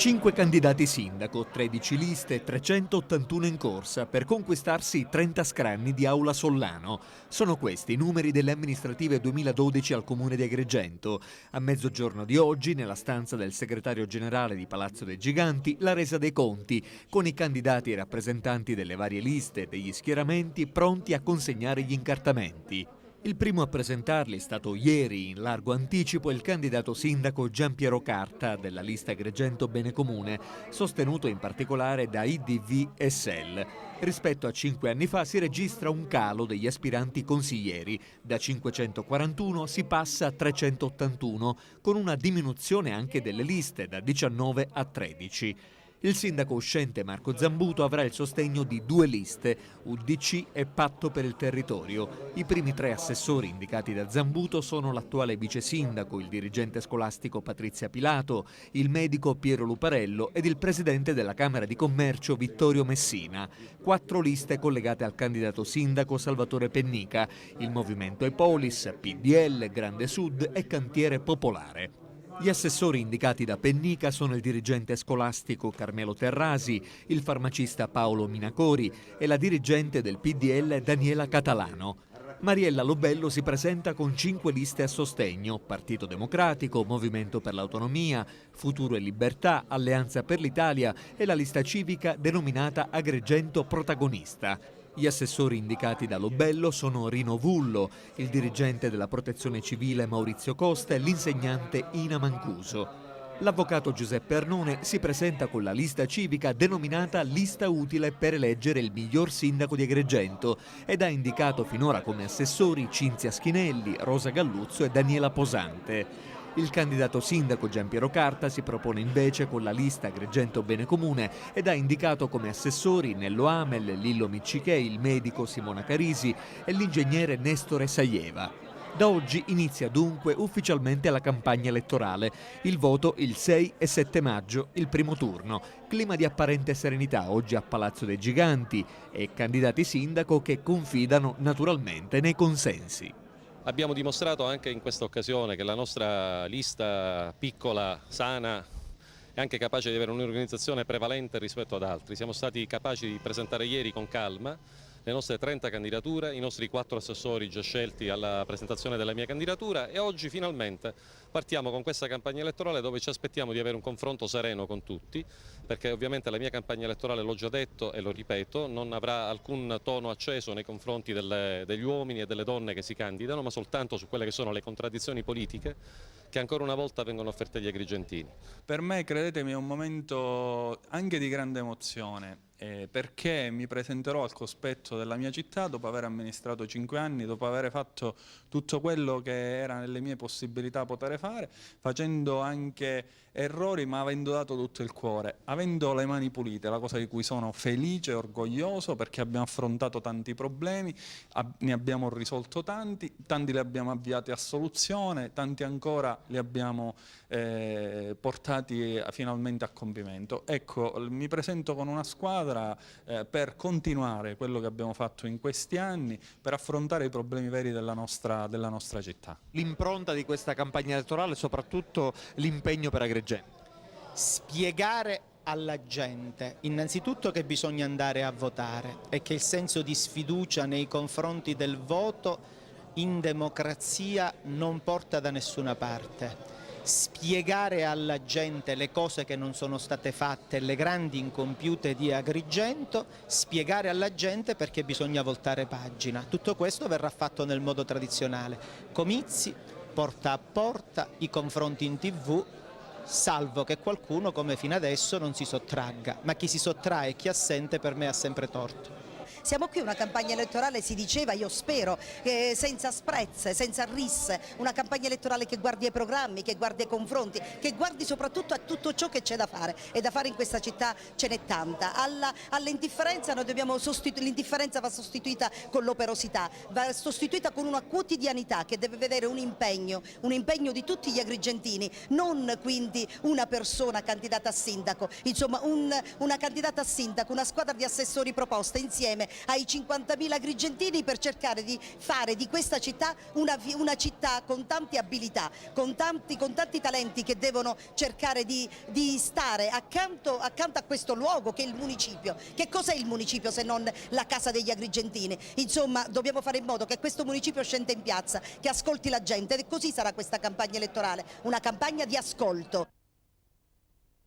5 candidati sindaco, 13 liste, 381 in corsa per conquistarsi 30 scranni di Aula Sollano. Sono questi i numeri delle amministrative 2012 al comune di Agrigento. A mezzogiorno di oggi, nella stanza del segretario generale di Palazzo dei Giganti, la resa dei conti, con i candidati e rappresentanti delle varie liste e degli schieramenti pronti a consegnare gli incartamenti. Il primo a presentarli è stato ieri, in largo anticipo, il candidato sindaco Giampiero Carta della lista Agrigento Bene Comune, sostenuto in particolare da IDV e SEL. Rispetto a 5 anni fa si registra un calo degli aspiranti consiglieri, da 541 si passa a 381, con una diminuzione anche delle liste, da 19 a 13. Il sindaco uscente Marco Zambuto avrà il sostegno di 2 liste, UDC e Patto per il Territorio. I primi 3 assessori indicati da Zambuto sono l'attuale vice sindaco, il dirigente scolastico Patrizia Pilato, il medico Piero Luparello ed il presidente della Camera di Commercio Vittorio Messina. 4 liste collegate al candidato sindaco Salvatore Pennica, il Movimento Epolis, PDL, Grande Sud e Cantiere Popolare. Gli assessori indicati da Pennica sono il dirigente scolastico Carmelo Terrasi, il farmacista Paolo Minacori e la dirigente del PDL Daniela Catalano. Mariella Lobello si presenta con 5 liste a sostegno: Partito Democratico, Movimento per l'Autonomia, Futuro e Libertà, Alleanza per l'Italia e la lista civica denominata Agrigento Protagonista. Gli assessori indicati da Lobello sono Rino Vullo, il dirigente della Protezione Civile Maurizio Costa e l'insegnante Ina Mancuso. L'avvocato Giuseppe Arnone si presenta con la lista civica denominata Lista Utile per eleggere il miglior sindaco di Agrigento ed ha indicato finora come assessori Cinzia Schinelli, Rosa Galluzzo e Daniela Posante. Il candidato sindaco Giampiero Carta si propone invece con la lista Agrigento Bene Comune ed ha indicato come assessori Nello Amel, Lillo Miccichè, il medico Simona Carisi e l'ingegnere Nestore Saieva. Da oggi inizia dunque ufficialmente la campagna elettorale. Il voto il 6 e 7 maggio, il primo turno. Clima di apparente serenità oggi a Palazzo dei Giganti e candidati sindaco che confidano naturalmente nei consensi. Abbiamo dimostrato anche in questa occasione che la nostra lista piccola, sana, è anche capace di avere un'organizzazione prevalente rispetto ad altri. Siamo stati capaci di presentare ieri con calma le nostre 30 candidature, i nostri 4 assessori già scelti alla presentazione della mia candidatura e oggi finalmente partiamo con questa campagna elettorale dove ci aspettiamo di avere un confronto sereno con tutti, perché ovviamente la mia campagna elettorale, l'ho già detto e lo ripeto, non avrà alcun tono acceso nei confronti degli uomini e delle donne che si candidano, ma soltanto su quelle che sono le contraddizioni politiche che ancora una volta vengono offerte agli agrigentini. Per me, credetemi, è un momento anche di grande emozione. Perché mi presenterò al cospetto della mia città dopo aver amministrato 5 anni, dopo aver fatto tutto quello che era nelle mie possibilità poter fare, facendo anche errori ma avendo dato tutto il cuore, avendo le mani pulite, la cosa di cui sono felice e orgoglioso perché abbiamo affrontato tanti problemi, ne abbiamo risolto tanti li abbiamo avviati a soluzione, tanti ancora li abbiamo portati finalmente a compimento. Ecco, mi presento con una squadra per continuare quello che abbiamo fatto in questi anni, per affrontare i problemi veri della nostra città. L'impronta di questa campagna elettorale è soprattutto l'impegno per Agrigento. Spiegare alla gente innanzitutto che bisogna andare a votare e che il senso di sfiducia nei confronti del voto in democrazia non porta da nessuna parte. Spiegare alla gente le cose che non sono state fatte, le grandi incompiute di Agrigento, spiegare alla gente perché bisogna voltare pagina. Tutto questo verrà fatto nel modo tradizionale: comizi, porta a porta, i confronti in TV, salvo che qualcuno come fino adesso non si sottragga, ma chi si sottrae e chi è assente per me ha sempre torto. Siamo qui, una campagna elettorale, si diceva, io spero, senza sprezze, senza risse, una campagna elettorale che guardi ai programmi, che guardi ai confronti, che guardi soprattutto a tutto ciò che c'è da fare, e da fare in questa città ce n'è tanta. All'indifferenza noi dobbiamo l'indifferenza va sostituita con l'operosità, va sostituita con una quotidianità che deve vedere un impegno di tutti gli agrigentini, non quindi una persona candidata a sindaco, insomma una candidata a sindaco, una squadra di assessori proposta insieme ai 50.000 agrigentini per cercare di fare di questa città una città con tante abilità, con tanti talenti che devono cercare di stare accanto a questo luogo che è il municipio. Che cos'è il municipio se non la casa degli agrigentini? Insomma, dobbiamo fare in modo che questo municipio scenda in piazza, che ascolti la gente, e così sarà questa campagna elettorale, una campagna di ascolto.